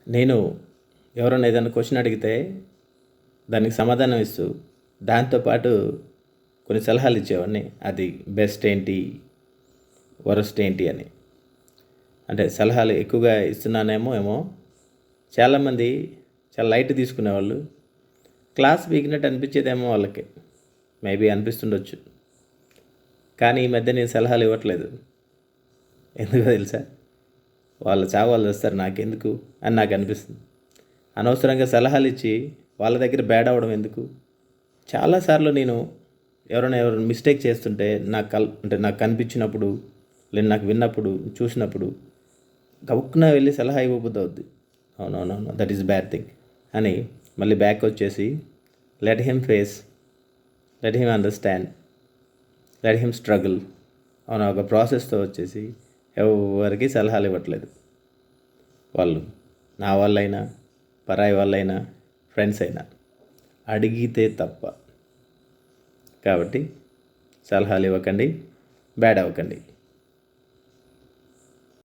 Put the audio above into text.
నేను ఎవరైనా ఏదైనా క్వశ్చన్ అడిగితే దానికి సమాధానం ఇస్తూ దాంతోపాటు కొన్ని సలహాలు ఇచ్చేవాడిని. అది బెస్ట్ ఏంటి, వరస్ట్ ఏంటి అని. అంటే సలహాలు ఎక్కువగా ఇస్తున్నానేమో. చాలామంది చాలా లైట్ తీసుకునేవాళ్ళు. క్లాస్ పీకినట్టు అనిపించేదేమో వాళ్ళకి, మేబీ అనిపిస్తుండొచ్చు. కానీ ఈ మధ్య నేను సలహాలు ఇవ్వట్లేదు. ఎందుకో తెలుసా? వాళ్ళ చావు వాళ్ళు వస్తారు, నాకెందుకు అని నాకు అనిపిస్తుంది. అనవసరంగా సలహాలు ఇచ్చి వాళ్ళ దగ్గర బ్యాడ్ అవ్వడం ఎందుకు? చాలాసార్లు నేను ఎవరైనా మిస్టేక్ చేస్తుంటే నాకు కనిపించినప్పుడు, లేదా నాకు విన్నప్పుడు, చూసినప్పుడు గబుక్కున వెళ్ళి సలహా ఇవ్వబుద్ధి అవుద్ది. అవునవునవును, దట్ ఈస్ బ్యాడ్ థింగ్ అని మళ్ళీ బ్యాక్ వచ్చేసి let him face, let him understand, let him struggle అవును ఒక ప్రాసెస్తో వచ్చేసి ఎవరికి సలహాలు ఇవ్వట్లేదు. వాళ్ళు నా వాళ్ళైనా, పరాయి వాళ్ళైనా, ఫ్రెండ్స్ అయినా అడిగితే తప్ప. కాబట్టి సలహాలు ఇవ్వకండి, బ్యాడ్ అవ్వకండి.